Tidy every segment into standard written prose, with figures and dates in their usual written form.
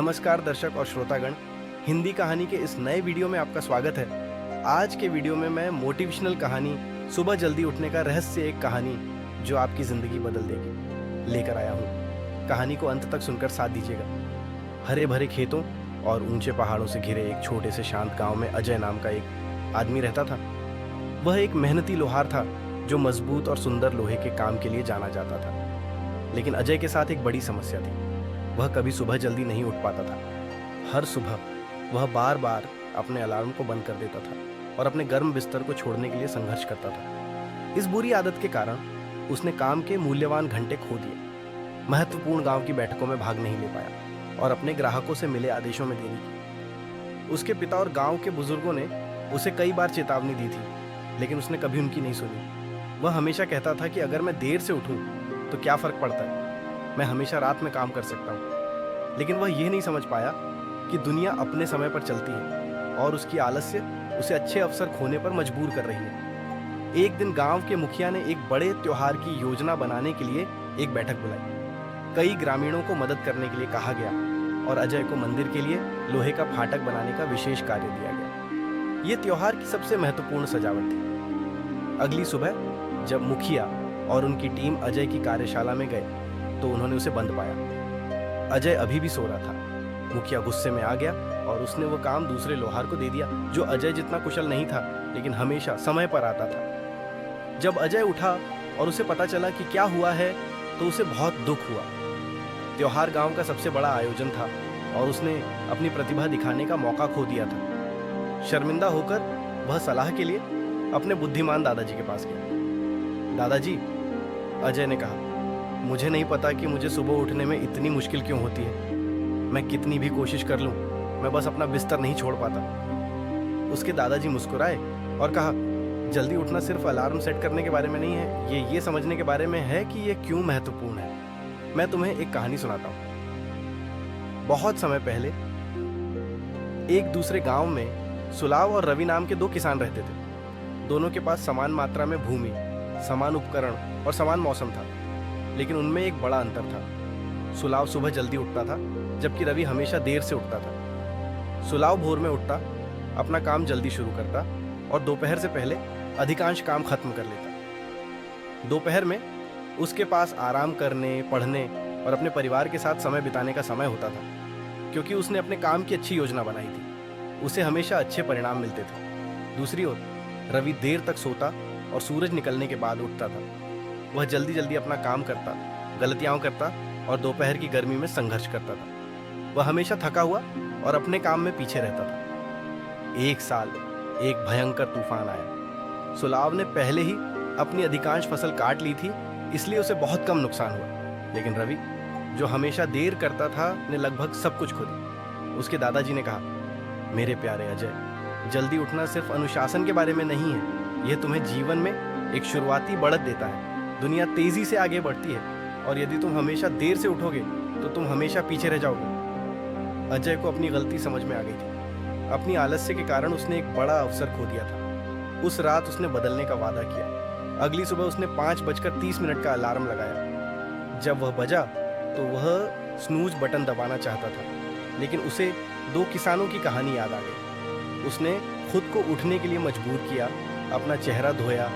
नमस्कार दर्शक और श्रोतागण, हिंदी कहानी के इस नए वीडियो में आपका स्वागत है। आज के वीडियो में मैं मोटिवेशनल कहानी सुबह जल्दी उठने का रहस्य, एक कहानी जो आपकी ज़िंदगी बदल देगी, लेकर आया हूँ। कहानी को अंत तक सुनकर साथ दीजिएगा। हरे भरे खेतों और ऊंचे पहाड़ों से घिरे एक छोटे से शांत गांव में अजय नाम का एक आदमी रहता था। वह एक मेहनती लोहार था जो मजबूत और सुंदर लोहे के काम के लिए जाना जाता था। लेकिन अजय के साथ एक बड़ी समस्या थी। वह कभी सुबह जल्दी नहीं उठ पाता था। हर सुबह वह बार बार अपने अलार्म को बंद कर देता था और अपने गर्म बिस्तर को छोड़ने के लिए संघर्ष करता था। इस बुरी आदत के कारण उसने काम के मूल्यवान घंटे खो दिए, महत्वपूर्ण गांव की बैठकों में भाग नहीं ले पाया और अपने ग्राहकों से मिले आदेशों में देरी की। उसके पिता और गांव के बुजुर्गों ने उसे कई बार चेतावनी दी थी, लेकिन उसने कभी उनकी नहीं सुनी। वह हमेशा कहता था कि अगर मैं देर से उठूं तो क्या फर्क पड़ता है, मैं हमेशा रात में काम कर सकता हूँ। लेकिन वह यह नहीं समझ पाया कि दुनिया अपने समय पर चलती है और उसकी आलस्य उसे अच्छे अवसर खोने पर मजबूर कर रही है। एक दिन गांव के मुखिया ने एक बड़े त्योहार की योजना बनाने के लिए एक बैठक बुलाई। कई ग्रामीणों को मदद करने के लिए कहा गया और अजय को मंदिर के लिए लोहे का फाटक बनाने का विशेष कार्य दिया गया। यह त्योहार की सबसे महत्वपूर्ण सजावट थी। अगली सुबह जब मुखिया और उनकी टीम अजय की कार्यशाला में गए तो उन्होंने उसे बंद पाया। अजय अभी भी सो रहा था। मुखिया गुस्से में आ गया और उसने वो काम दूसरे लोहार को दे दिया जो अजय जितना कुशल नहीं था, लेकिन हमेशा समय पर आता था। जब अजय उठा और उसे पता चला कि क्या हुआ है तो उसे बहुत दुख हुआ। त्योहार गांव का सबसे बड़ा आयोजन था और उसने अपनी प्रतिभा दिखाने का मौका खो दिया था। शर्मिंदा होकर वह सलाह के लिए अपने बुद्धिमान दादाजी के पास गया। दादाजी, अजय ने कहा, मुझे नहीं पता कि मुझे सुबह उठने में इतनी मुश्किल क्यों होती है। मैं कितनी भी कोशिश कर लूं, मैं बस अपना बिस्तर नहीं छोड़ पाता। उसके दादाजी मुस्कुराए और कहा, जल्दी उठना सिर्फ अलार्म सेट करने के बारे में नहीं है, ये समझने के बारे में है कि ये क्यों महत्वपूर्ण है। मैं तुम्हें एक कहानी सुनाता हूं। बहुत समय पहले एक दूसरे गांव में सुलाव और रवि नाम के दो किसान रहते थे। दोनों के पास समान मात्रा में भूमि, समान उपकरण और समान मौसम था, लेकिन उनमें एक बड़ा अंतर था। सुलाव सुबह जल्दी उठता था, जबकि रवि हमेशा देर से उठता था। सुलाव भोर में उठता, अपना काम जल्दी शुरू करता और दोपहर से पहले अधिकांश काम खत्म कर लेता। दोपहर में उसके पास आराम करने, पढ़ने और अपने परिवार के साथ समय बिताने का समय होता था, क्योंकि उसने अपने काम की अच्छी योजना बनाई थी। उसे हमेशा अच्छे परिणाम मिलते थे। दूसरी ओर रवि देर तक सोता और सूरज निकलने के बाद उठता था। वह जल्दी जल्दी अपना काम करता, गलतियां करता और दोपहर की गर्मी में संघर्ष करता था। वह हमेशा थका हुआ और अपने काम में पीछे रहता था। एक साल एक भयंकर तूफान आया। सुलाव ने पहले ही अपनी अधिकांश फसल काट ली थी, इसलिए उसे बहुत कम नुकसान हुआ। लेकिन रवि, जो हमेशा देर करता था, ने लगभग सब कुछ खो दिया। उसके दादाजी ने कहा, मेरे प्यारे अजय, जल्दी उठना सिर्फ अनुशासन के बारे में नहीं है, यह तुम्हें जीवन में एक शुरुआती बढ़त देता है। दुनिया तेजी से आगे बढ़ती है और यदि तुम हमेशा देर से उठोगे तो तुम हमेशा पीछे रह जाओगे। अजय को अपनी गलती समझ में आ गई थी। अपनी आलस्य के कारण उसने एक बड़ा अवसर खो दिया था। उस रात उसने बदलने का वादा किया। अगली सुबह उसने 5:30 का अलार्म लगाया। जब वह बजा तो वह स्नूज बटन दबाना चाहता था, लेकिन उसे दो किसानों की कहानी याद आ गई। उसने खुद को उठने के लिए मजबूर किया, अपना चेहरा धोया,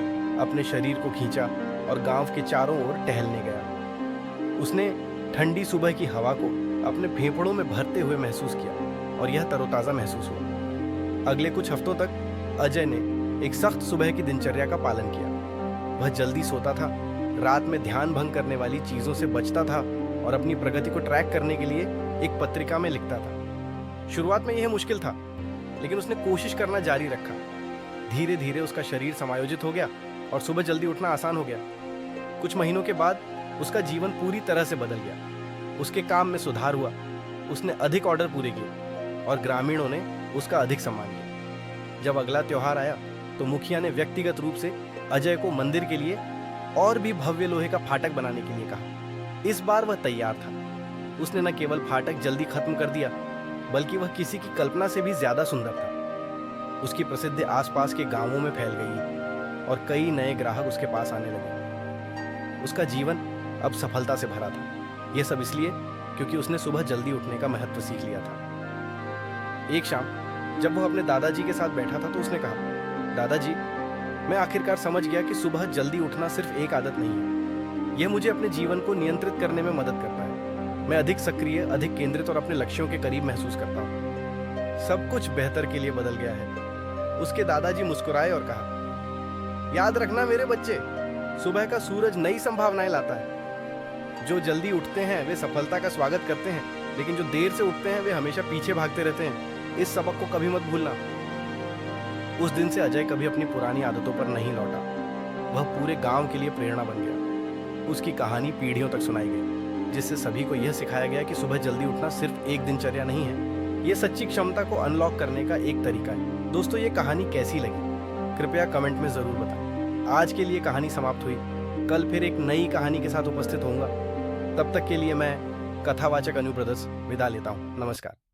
अपने शरीर को खींचा और गांव के चारों ओर टहलने गया। उसने ठंडी सुबह की हवा को अपने फेफड़ों में भरते हुए महसूस किया और यह तरोताज़ा महसूस हुआ। अगले कुछ हफ्तों तक अजय ने एक सख्त सुबह की दिनचर्या का पालन किया। वह जल्दी सोता था, रात में ध्यान भंग करने वाली चीज़ों से बचता था और अपनी प्रगति को ट्रैक करने के लिए एक पत्रिका में लिखता था। शुरुआत में यह मुश्किल था, लेकिन उसने कोशिश करना जारी रखा। धीरे धीरे उसका शरीर समायोजित हो गया और सुबह जल्दी उठना आसान हो गया। कुछ महीनों के बाद उसका जीवन पूरी तरह से बदल गया। उसके काम में सुधार हुआ, उसने अधिक ऑर्डर पूरे किए और ग्रामीणों ने उसका अधिक सम्मान किया। जब अगला त्योहार आया तो मुखिया ने व्यक्तिगत रूप से अजय को मंदिर के लिए और भी भव्य लोहे का फाटक बनाने के लिए कहा। इस बार वह तैयार था। उसने न केवल फाटक जल्दी खत्म कर दिया, बल्कि वह किसी की कल्पना से भी ज्यादा सुंदर था। उसकी प्रसिद्धि आसपास के गांवों में फैल गई और कई नए ग्राहक उसके पास आने लगे। उसका जीवन अब सफलता से भरा था। यह सब इसलिए क्योंकि उसने सुबह जल्दी उठने का महत्व सीख लिया था। एक शाम जब वो अपने दादाजी के साथ बैठा था तो उसने कहा, दादाजी, मैं आखिरकार समझ गया कि सुबह जल्दी उठना सिर्फ एक आदत नहीं है, यह मुझे अपने जीवन को नियंत्रित करने में मदद करता है। मैं अधिक सक्रिय, अधिक केंद्रित और अपने लक्ष्यों के करीब महसूस करता हूँ। सब कुछ बेहतर के लिए बदल गया है। उसके दादाजी मुस्कुराए और कहा, याद रखना मेरे बच्चे, सुबह का सूरज नई संभावनाएं लाता है। जो जल्दी उठते हैं वे सफलता का स्वागत करते हैं, लेकिन जो देर से उठते हैं वे हमेशा पीछे भागते रहते हैं। इस सबक को कभी मत भूलना। उस दिन से अजय कभी अपनी पुरानी आदतों पर नहीं लौटा। वह पूरे गांव के लिए प्रेरणा बन गया। उसकी कहानी पीढ़ियों तक सुनाई गई, जिससे सभी को यह सिखाया गया कि सुबह जल्दी उठना सिर्फ एक दिनचर्या नहीं है, यह सच्ची क्षमता को अनलॉक करने का एक तरीका है। दोस्तों, ये कहानी कैसी लगी कृपया कमेंट में जरूर बताएं। आज के लिए कहानी समाप्त हुई। कल फिर एक नई कहानी के साथ उपस्थित होऊंगा। तब तक के लिए मैं कथावाचक अनु ब्रदर्स विदा लेता हूँ। नमस्कार।